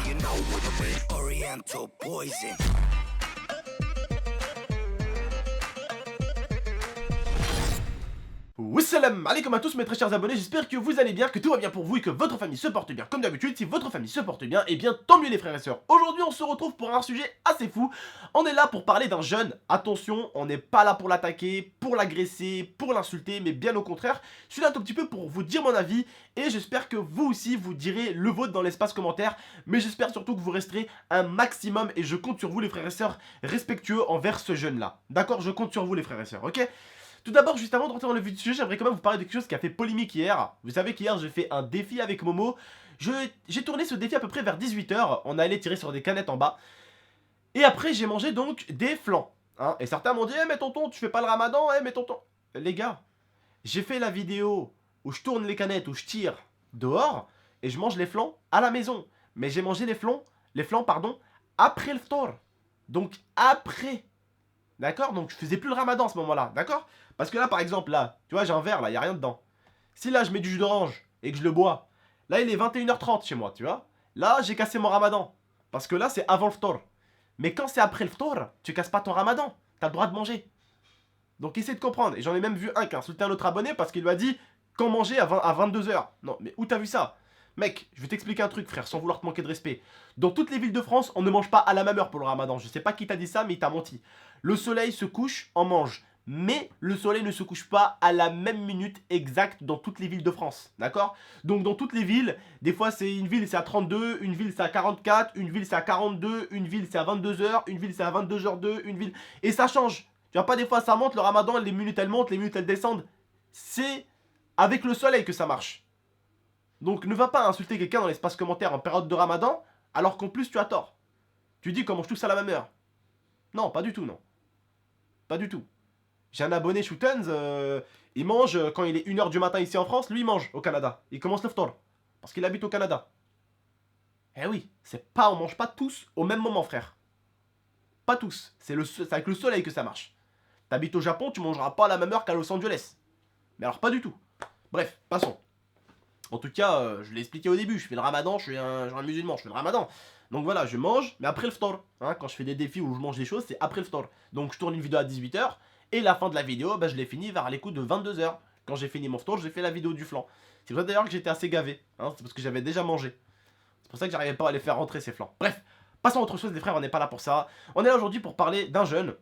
you know what I mean. Oriental poison. Wassalam alaikum à tous mes très chers abonnés, j'espère que vous allez bien, que tout va bien pour vous et que votre famille se porte bien comme d'habitude. Si votre famille se porte bien, et bien tant mieux les frères et sœurs. Aujourd'hui on se retrouve pour un sujet assez fou. On est là pour parler d'un jeune, attention, on n'est pas là pour l'attaquer, pour l'agresser, pour l'insulter, mais bien au contraire. Je suis là un tout petit peu pour vous dire mon avis et j'espère que vous aussi vous direz le vôtre dans l'espace commentaire. Mais j'espère surtout que vous resterez un maximum et je compte sur vous les frères et sœurs respectueux envers ce jeune là. D'accord, je compte sur vous les frères et sœurs, ok? Tout d'abord, juste avant de rentrer dans le vif du sujet, j'aimerais quand même vous parler de quelque chose qui a fait polémique hier. Vous savez qu'hier, j'ai fait un défi avec Momo. J'ai tourné ce défi à peu près vers 18 h. On allait tirer sur des canettes en bas. Et après, j'ai mangé donc des flancs. Hein. Et certains m'ont dit « Eh mais tonton, tu fais pas le ramadan, eh mais tonton... » Les gars, j'ai fait la vidéo où je tourne les canettes, où je tire dehors, et je mange les flancs à la maison. Mais j'ai mangé les flancs, pardon, après le ftor. Donc après... D'accord? Donc je faisais plus le ramadan à ce moment-là, d'accord? Parce que là, par exemple, là, tu vois, j'ai un verre, là, il n'y a rien dedans. Si là, je mets du jus d'orange et que je le bois, là, il est 21 h 30 chez moi, tu vois? Là, j'ai cassé mon ramadan. Parce que là, c'est avant le ftor. Mais quand c'est après le ftor, tu casses pas ton ramadan. T'as le droit de manger. Donc essaie de comprendre. Et j'en ai même vu un qui a insulté un autre abonné parce qu'il lui a dit quand manger à 22 h. Non, mais où t'as vu ça? Mec, je vais t'expliquer un truc, frère, sans vouloir te manquer de respect. Dans toutes les villes de France, on ne mange pas à la même heure pour le ramadan. Je sais pas qui t'a dit ça, mais il t'a menti. Le soleil se couche, on mange. Mais le soleil ne se couche pas à la même minute exacte dans toutes les villes de France. D'accord? Donc dans toutes les villes, des fois c'est une ville c'est à 32, une ville c'est à 44, une ville c'est à 42, une ville c'est à 22 h, une ville c'est à 22 h 2, une ville... Et ça change. Tu vois pas, des fois ça monte, le ramadan, les minutes elles montent, les minutes elles descendent. C'est avec le soleil que ça marche. Donc ne va pas insulter quelqu'un dans l'espace commentaire en période de ramadan, alors qu'en plus tu as tort. Tu dis qu'on mange tous à la même heure. Non, pas du tout, non. Pas du tout. J'ai un abonné Shootens, il mange quand il est 1 h du matin ici en France, lui il mange au Canada. Il commence le ftor. Parce qu'il habite au Canada. Eh oui, on mange pas tous au même moment, frère. Pas tous. C'est avec le soleil que ça marche. T'habites au Japon, tu mangeras pas à la même heure qu'à Los Angeles. Mais alors pas du tout. Bref, passons. En tout cas, je l'ai expliqué au début, je fais le ramadan, je suis un musulman, je fais le ramadan. Donc voilà, je mange, mais après le ftor. Hein, quand je fais des défis où je mange des choses, c'est après le ftor. Donc je tourne une vidéo à 18 h, et la fin de la vidéo, bah, je l'ai fini vers les coups de 22 h. Quand j'ai fini mon ftor, j'ai fait la vidéo du flan. C'est pour ça d'ailleurs que j'étais assez gavé, hein, c'est parce que j'avais déjà mangé. C'est pour ça que j'arrivais pas à les faire rentrer ces flancs. Bref, passons à autre chose les frères, on n'est pas là pour ça. On est là aujourd'hui pour parler d'un jeune.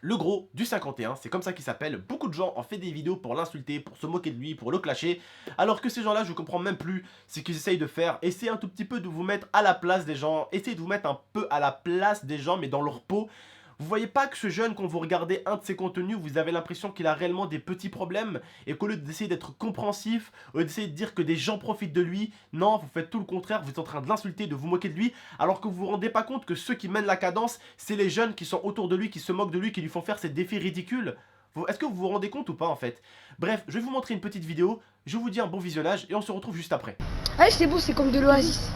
Le gros du 51, c'est comme ça qu'il s'appelle. Beaucoup de gens ont fait des vidéos pour l'insulter, pour se moquer de lui, pour le clasher. Alors que ces gens-là, je comprends même plus ce qu'ils essayent de faire. Essayez un tout petit peu de vous mettre à la place des gens. Essayez de vous mettre un peu à la place des gens, mais dans leur peau. Vous voyez pas que ce jeune, quand vous regardez un de ses contenus, vous avez l'impression qu'il a réellement des petits problèmes et qu'au lieu d'essayer d'être compréhensif, au lieu d'essayer de dire que des gens profitent de lui, non, vous faites tout le contraire, vous êtes en train de l'insulter, de vous moquer de lui, alors que vous vous rendez pas compte que ceux qui mènent la cadence, c'est les jeunes qui sont autour de lui, qui se moquent de lui, qui lui font faire ces défis ridicules. Est-ce que vous vous rendez compte ou pas en fait? Bref, je vais vous montrer une petite vidéo, je vous dis un bon visionnage et on se retrouve juste après. Ouais, c'est beau, c'est comme de l'oasis.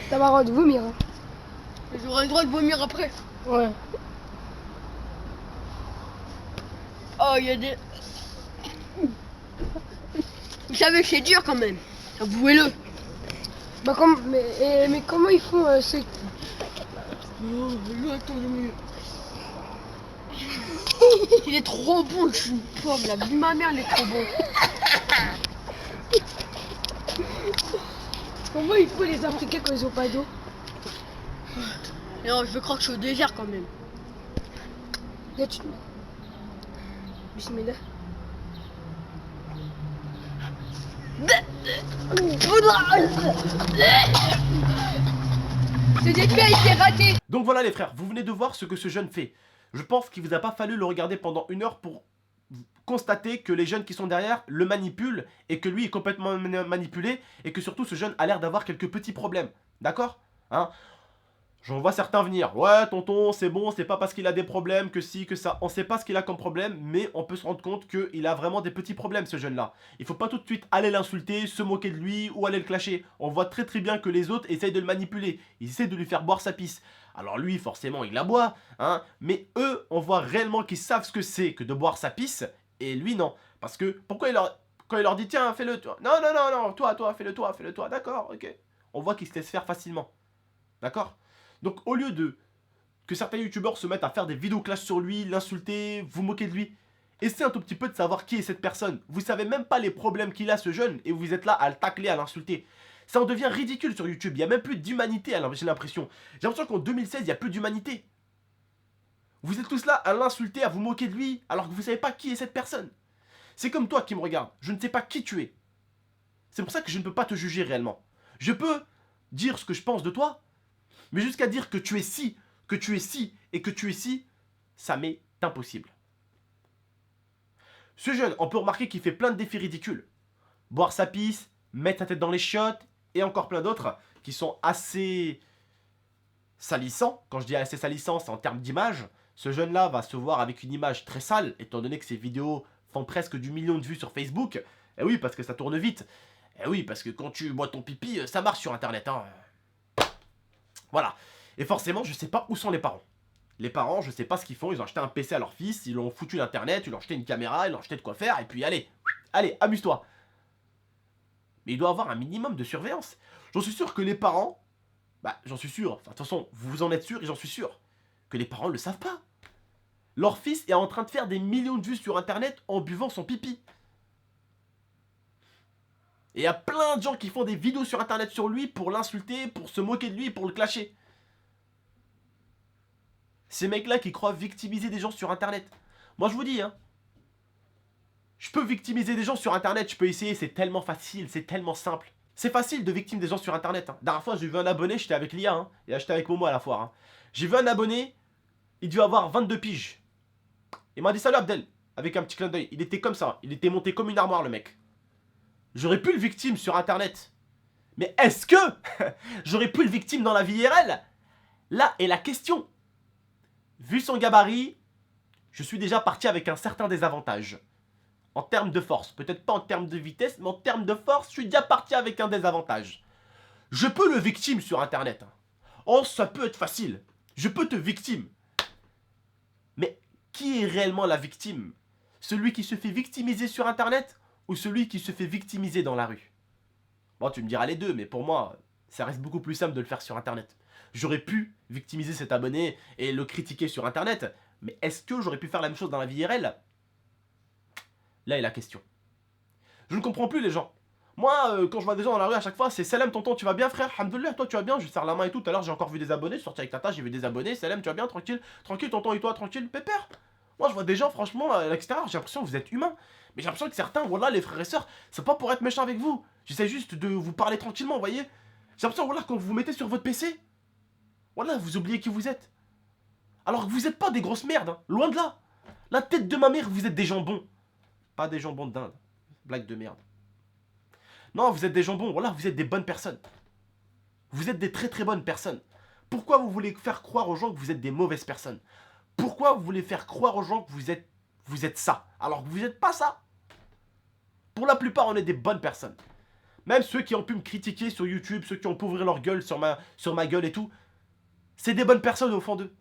T'as pas le droit de vomir. Hein. J'aurais le droit de vomir après. Ouais. Oh, il y a des... Vous savez que c'est dur quand même. Avouez-le. Bah mais comment ils font ceux... Oh, là, attends 2 minutes. Il est trop bon, je suis une pomme. La vie de ma mère, il est trop bon. Comment ils font les Africains quand ils ont pas d'eau? Non, je crois que je suis au désert quand même. Là tu... Bismillah. Ce défi a été raté. Donc voilà les frères, vous venez de voir ce que ce jeune fait. Je pense qu'il vous a pas fallu le regarder pendant 1 heure pour constater que les jeunes qui sont derrière le manipulent et que lui est complètement manipulé et que surtout ce jeune a l'air d'avoir quelques petits problèmes. D'accord? Hein? J'en vois certains venir. Ouais, tonton, c'est bon, c'est pas parce qu'il a des problèmes que si, que ça. On sait pas ce qu'il a comme problème, mais on peut se rendre compte qu'il a vraiment des petits problèmes, ce jeune-là. Il faut pas tout de suite aller l'insulter, se moquer de lui ou aller le clasher. On voit très très bien que les autres essayent de le manipuler. Ils essayent de lui faire boire sa pisse. Alors lui, forcément, il la boit, hein. Mais eux, on voit réellement qu'ils savent ce que c'est que de boire sa pisse, et lui, non. Parce que, pourquoi il a... Quand il leur dit tiens, fais-le toi. Non, non, non, non, toi, fais-le toi, d'accord, ok. On voit qu'ils se laissent faire facilement. D'accord? Donc au lieu de que certains youtubeurs se mettent à faire des vidéos clash sur lui, l'insulter, vous moquer de lui, essayez un tout petit peu de savoir qui est cette personne. Vous savez même pas les problèmes qu'il a ce jeune et vous êtes là à le tacler, à l'insulter. Ça en devient ridicule sur YouTube, il n'y a même plus d'humanité, j'ai l'impression. J'ai l'impression qu'en 2016, il n'y a plus d'humanité. Vous êtes tous là à l'insulter, à vous moquer de lui, alors que vous savez pas qui est cette personne. C'est comme toi qui me regarde, je ne sais pas qui tu es. C'est pour ça que je ne peux pas te juger réellement. Je peux dire ce que je pense de toi, mais jusqu'à dire que tu es ci, que tu es ci et que tu es ci, ça m'est impossible. Ce jeune, on peut remarquer qu'il fait plein de défis ridicules. Boire sa pisse, mettre sa tête dans les chiottes, et encore plein d'autres qui sont assez salissants. Quand je dis assez salissants, c'est en termes d'image. Ce jeune-là va se voir avec une image très sale, étant donné que ses vidéos font presque du million de vues sur Facebook. Et oui, parce que ça tourne vite. Et oui, parce que quand tu bois ton pipi, ça marche sur Internet, hein. Voilà. Et forcément, je sais pas où sont les parents. Les parents, je sais pas ce qu'ils font, ils ont acheté un PC à leur fils, ils l'ont foutu l'internet, ils l'ont acheté une caméra, ils l'ont acheté de quoi faire, et puis allez, amuse-toi. Mais il doit avoir un minimum de surveillance. J'en suis sûr que les parents, j'en suis sûr, enfin de toute façon, vous en êtes sûr et j'en suis sûr, que les parents ne le savent pas. Leur fils est en train de faire des millions de vues sur internet en buvant son pipi. Et il y a plein de gens qui font des vidéos sur internet sur lui pour l'insulter, pour se moquer de lui, pour le clasher. Ces mecs-là qui croient victimiser des gens sur internet. Moi je vous dis, hein. Je peux victimiser des gens sur internet, je peux essayer, c'est tellement facile, c'est tellement simple. C'est facile de victime des gens sur internet. Hein. Dernière fois, j'ai vu un abonné, j'étais avec Lia, hein, et j'étais avec Momo à la foire. Hein. J'ai vu un abonné, il devait avoir 22 piges. Il m'a dit salut Abdel, avec un petit clin d'œil. Il était comme ça, il était monté comme une armoire le mec. J'aurais pu le victime sur internet. Mais est-ce que j'aurais pu le victime dans la vie IRL? Là est la question. Vu son gabarit, je suis déjà parti avec un certain désavantage. En termes de force, peut-être pas en termes de vitesse, mais en termes de force, je suis déjà parti avec un désavantage. Je peux le victime sur internet. Oh, ça peut être facile. Je peux te victime. Mais qui est réellement la victime? Celui qui se fait victimiser sur internet ou celui qui se fait victimiser dans la rue? Bon, tu me diras les deux, mais pour moi, ça reste beaucoup plus simple de le faire sur internet. J'aurais pu victimiser cet abonné et le critiquer sur internet, mais est-ce que j'aurais pu faire la même chose dans la vie IRL? Là est la question. Je ne comprends plus les gens. Moi, quand je vois des gens dans la rue à chaque fois, c'est salam tonton, tu vas bien frère? Alhamdoulilah, toi tu vas bien? Je lui serre la main et tout. Tout à l'heure j'ai encore vu des abonnés, je suis sorti avec Tata, j'ai vu des abonnés. Salam, tu vas bien? Tranquille? Tranquille tonton et toi? Tranquille? Pépère? Moi je vois des gens franchement à l'extérieur, j'ai l'impression que vous êtes humains. Mais j'ai l'impression que certains, voilà les frères et sœurs, c'est pas pour être méchant avec vous. J'essaie juste de vous parler tranquillement, vous voyez? J'ai l'impression, voilà, quand vous vous mettez sur votre PC, voilà, vous oubliez qui vous êtes. Alors que vous êtes pas des grosses merdes, hein. Loin de là. La tête de ma mère, vous êtes des jambons. Pas des jambons d'Inde. Blague de merde. Non, vous êtes des jambons, voilà, vous êtes des bonnes personnes. Vous êtes des très très bonnes personnes. Pourquoi vous voulez faire croire aux gens que vous êtes des mauvaises personnes? Pourquoi vous voulez faire croire aux gens que vous êtes ça, alors que vous n'êtes pas ça? Pour la plupart, on est des bonnes personnes. Même ceux qui ont pu me critiquer sur YouTube, ceux qui ont pu ouvrir leur gueule sur ma gueule et tout, c'est des bonnes personnes au fond d'eux.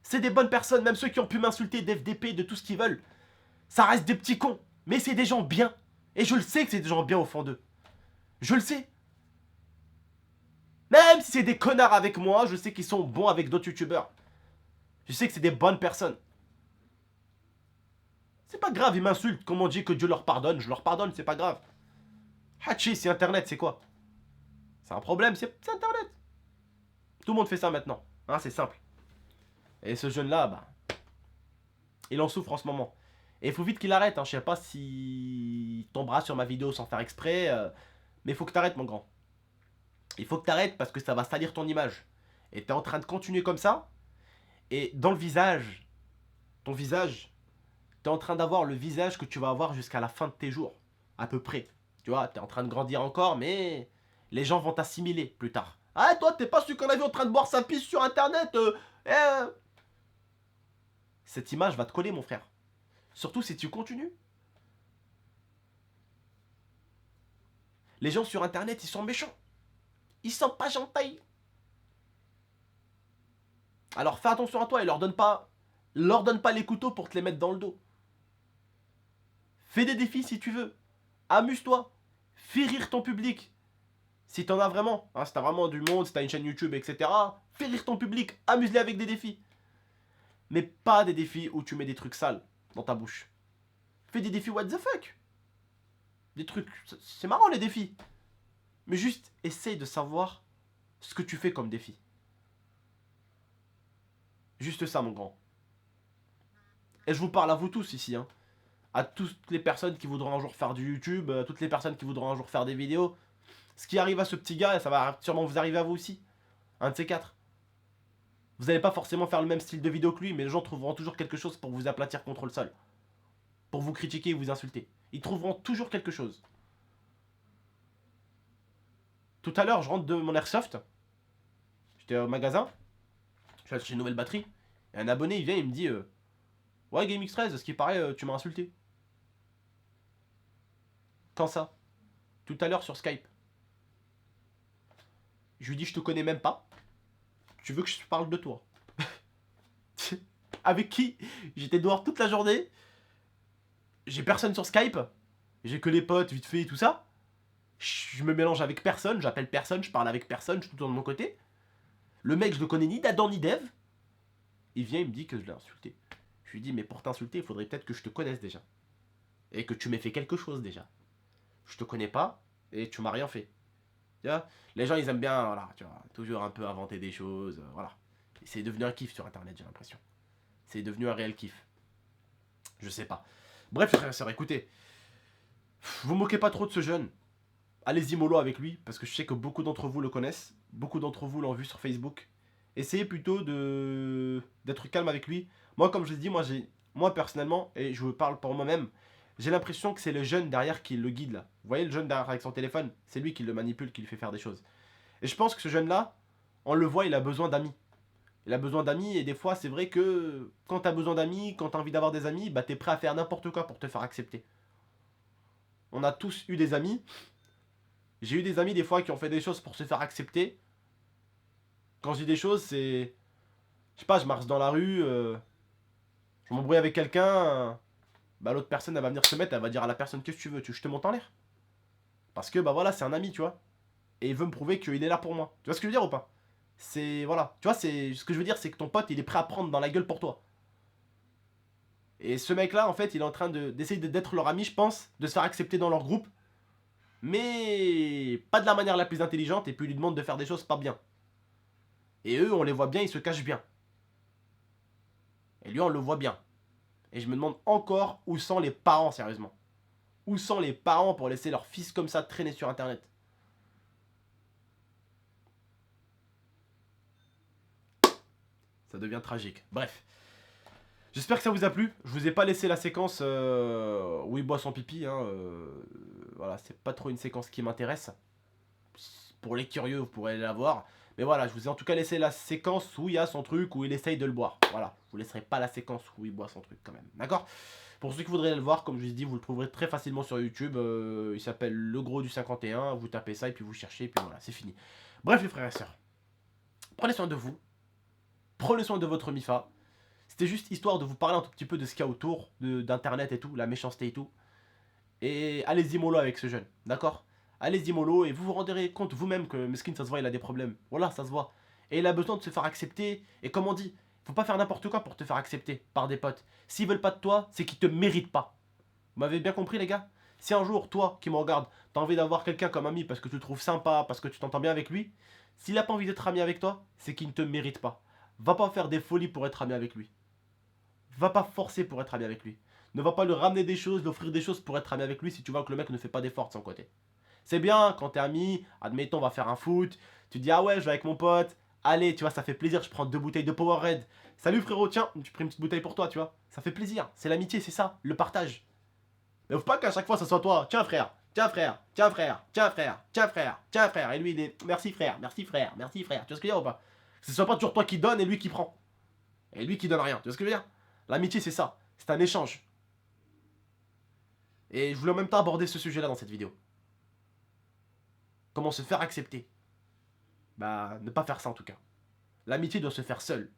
C'est des bonnes personnes, même ceux qui ont pu m'insulter d'FDP, de tout ce qu'ils veulent. Ça reste des petits cons, mais c'est des gens bien. Et je le sais que c'est des gens bien au fond d'eux. Je le sais. Même si c'est des connards avec moi, je sais qu'ils sont bons avec d'autres youtubeurs. Je sais que c'est des bonnes personnes. C'est pas grave, ils m'insultent. Comme on dit que Dieu leur pardonne, je leur pardonne, c'est pas grave. Hachi, c'est internet, c'est quoi? C'est un problème, c'est internet. Tout le monde fait ça maintenant. Hein, c'est simple. Et ce jeune-là, il en souffre en ce moment. Et il faut vite qu'il arrête, hein. Je sais pas si tombera sur ma vidéo sans faire exprès, mais il faut que t'arrêtes mon grand. Il faut que t'arrêtes parce que ça va salir ton image. Et t'es en train de continuer comme ça, et dans le visage, ton visage, t'es en train d'avoir le visage que tu vas avoir jusqu'à la fin de tes jours, à peu près. Tu vois, t'es en train de grandir encore, mais les gens vont t'assimiler plus tard. Ah, toi, t'es pas celui qu'on a vu en train de boire sa pisse sur internet, Cette image va te coller, mon frère. Surtout si tu continues. Les gens sur internet, ils sont méchants. Ils sont pas gentils. Alors fais attention à toi et leur donne pas les couteaux pour te les mettre dans le dos. Fais des défis si tu veux. Amuse-toi. Fais rire ton public. Si t'en as vraiment, hein, si t'as vraiment du monde, si t'as une chaîne YouTube, etc. Fais rire ton public. Amuse-les avec des défis. Mais pas des défis où tu mets des trucs sales dans ta bouche. Fais des défis what the fuck. Des trucs... C'est marrant les défis. Mais juste essaye de savoir ce que tu fais comme défi. Juste ça mon grand. Et je vous parle à vous tous ici, hein. À toutes les personnes qui voudront un jour faire du YouTube, à toutes les personnes qui voudront un jour faire des vidéos. Ce qui arrive à ce petit gars, ça va sûrement vous arriver à vous aussi. Un de ces quatre. Vous n'allez pas forcément faire le même style de vidéo que lui, mais les gens trouveront toujours quelque chose pour vous aplatir contre le sol. Pour vous critiquer et vous insulter. Ils trouveront toujours quelque chose. Tout à l'heure, je rentre de mon airsoft. J'étais au magasin. Je suis allé chercher une nouvelle batterie. Et un abonné, il vient, il me dit ouais, GameX13, ce qui paraît, tu m'as insulté. Quand ça? Tout à l'heure sur Skype. Je lui dis, je te connais même pas. Tu veux que je te parle de toi? Avec qui? J'étais dehors toute la journée. J'ai personne sur Skype. J'ai que les potes, vite fait et tout ça. Je me mélange avec personne, j'appelle personne, je parle avec personne, je suis tout le temps de mon côté. Le mec, je le connais ni d'Adam ni d'Ève. Il vient, il me dit que je l'ai insulté. Je lui dis, mais pour t'insulter, il faudrait peut-être que je te connaisse déjà. Et que tu m'aies fait quelque chose déjà. Je te connais pas et tu m'as rien fait. Tu vois, les gens, ils aiment bien, voilà, tu vois, toujours un peu inventer des choses, voilà. Et c'est devenu un kiff sur Internet, j'ai l'impression. C'est devenu un réel kiff. Je sais pas. Bref, frères et sœurs, écoutez. Vous moquez pas trop de ce jeune. Allez-y mollo avec lui, parce que je sais que beaucoup d'entre vous le connaissent. Beaucoup d'entre vous l'ont vu sur Facebook. Essayez plutôt d'être calme avec lui. Moi, comme je l'ai dit, moi personnellement, et je vous parle pour moi-même, j'ai l'impression que c'est le jeune derrière qui le guide là. Vous voyez le jeune derrière avec son téléphone? C'est lui qui le manipule, qui lui fait faire des choses. Et je pense que ce jeune-là, on le voit, il a besoin d'amis. Il a besoin d'amis et des fois, c'est vrai que quand t'as besoin d'amis, quand t'as envie d'avoir des amis, bah t'es prêt à faire n'importe quoi pour te faire accepter. On a tous eu des amis. J'ai eu des amis des fois qui ont fait des choses pour se faire accepter. Quand je dis des choses, c'est... Je sais pas, je marche dans la rue, je m'embrouille avec quelqu'un, bah l'autre personne elle va venir se mettre, elle va dire à la personne qu'est-ce que tu veux, tu veux que je te monte en l'air? Parce que bah voilà, c'est un ami, tu vois. Et il veut me prouver qu'il est là pour moi. Tu vois ce que je veux dire ou pas? C'est... Voilà. Tu vois, c'est... Ce que je veux dire, c'est que ton pote, il est prêt à prendre dans la gueule pour toi. Et ce mec-là, en fait, il est en train d'essayer d'être leur ami, je pense, de se faire accepter dans leur groupe. Mais pas de la manière la plus intelligente, et puis il lui demande de faire des choses pas bien. Et eux, on les voit bien, ils se cachent bien. Et lui, on le voit bien. Et je me demande encore où sont les parents, sérieusement. Où sont les parents pour laisser leur fils comme ça traîner sur Internet? Ça devient tragique. Bref. J'espère que ça vous a plu. Je vous ai pas laissé la séquence où il boit son pipi. Hein, voilà, c'est pas trop une séquence qui m'intéresse. Pour les curieux, vous pourrez aller la voir. Mais voilà, je vous ai en tout cas laissé la séquence où il y a son truc, où il essaye de le boire. Voilà, je vous laisserai pas la séquence où il boit son truc quand même. D'accord? Pour ceux qui voudraient le voir, comme je vous ai dit, vous le trouverez très facilement sur YouTube. Il s'appelle Le Gros du 51. Vous tapez ça et puis vous cherchez et puis voilà, c'est fini. Bref les frères et sœurs, prenez soin de vous. Prenez soin de votre MIFA. C'était juste histoire de vous parler un tout petit peu de ce qu'il y a autour d'internet et tout, la méchanceté et tout. Et allez-y mollo avec ce jeune, d'accord? Allez-y mollo et vous vous rendrez compte vous-même que Meskin, ça se voit, il a des problèmes. Voilà, ça se voit. Et il a besoin de se faire accepter. Et comme on dit, faut pas faire n'importe quoi pour te faire accepter par des potes. S'ils veulent pas de toi, c'est qu'ils te méritent pas. Vous m'avez bien compris les gars? Si un jour, toi qui me regardes, t'as envie d'avoir quelqu'un comme ami parce que tu le trouves sympa, parce que tu t'entends bien avec lui, s'il a pas envie d'être ami avec toi, c'est qu'il ne te mérite pas. Va pas faire des folies pour être ami avec lui. Va pas forcer pour être ami avec lui. Ne va pas lui ramener des choses, lui offrir des choses pour être ami avec lui si tu vois que le mec ne fait pas d'efforts de son côté. C'est bien quand t'es ami, admettons on va faire un foot, tu dis ah ouais je vais avec mon pote, allez tu vois ça fait plaisir, je prends 2 bouteilles de Powerade. Salut frérot, tiens, tu prends une petite bouteille pour toi tu vois. Ça fait plaisir, c'est l'amitié, c'est ça, le partage. Mais faut pas qu'à chaque fois ça soit toi, tiens frère, tiens frère, tiens frère, tiens frère, tiens frère, tiens frère. Et lui il est merci frère, merci frère, merci frère. Tu vois ce que je veux dire ou pas? Que ce soit pas toujours toi qui donne et lui qui prend. Et lui qui donne rien, tu vois ce que je veux dire? L'amitié c'est ça, c'est un échange. Et je voulais en même temps aborder ce sujet là dans cette vidéo. Comment se faire accepter? Bah ne pas faire ça en tout cas. L'amitié doit se faire seule.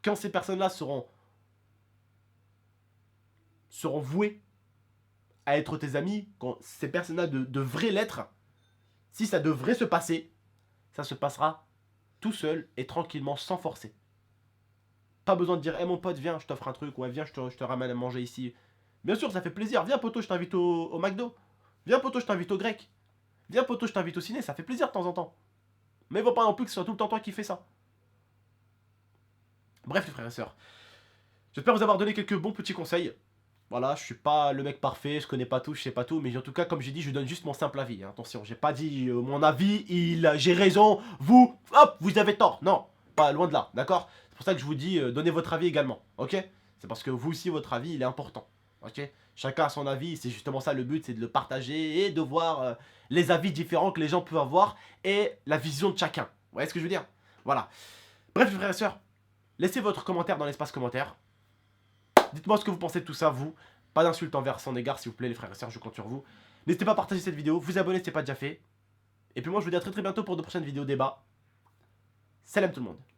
Quand ces personnes là seront vouées à être tes amis, quand ces personnes-là devraient l'être, si ça devrait se passer, ça se passera tout seul et tranquillement, sans forcer. Pas besoin de dire, hé mon pote, viens, je t'offre un truc, ouais, viens, je te ramène à manger ici. Bien sûr, ça fait plaisir. Viens, poto, je t'invite au McDo. Viens, poto, je t'invite au grec. Viens, poto, je t'invite au ciné, ça fait plaisir de temps en temps. Mais il faut pas non plus que ce soit tout le temps toi qui fais ça. Bref, les frères et sœurs. J'espère vous avoir donné quelques bons petits conseils. Voilà, je suis pas le mec parfait, je connais pas tout, je sais pas tout, mais en tout cas, comme j'ai dit, je donne juste mon simple avis. Hein. Attention, j'ai pas dit mon avis, j'ai raison, vous, hop, vous avez tort. Non, pas loin de là, d'accord? C'est pour ça que je vous dis, donnez votre avis également, ok? C'est parce que vous aussi, votre avis, il est important, ok? Chacun a son avis, c'est justement ça le but, c'est de le partager et de voir les avis différents que les gens peuvent avoir et la vision de chacun. Vous voyez ce que je veux dire? Voilà. Bref, les frères et sœurs, laissez votre commentaire dans l'espace commentaire. Dites-moi ce que vous pensez de tout ça, vous. Pas d'insultes envers son égard, s'il vous plaît, les frères et sœurs, je compte sur vous. N'hésitez pas à partager cette vidéo, vous abonner si ce n'est pas déjà fait. Et puis moi, je vous dis à très bientôt pour de prochaines vidéos débat. Salam tout le monde.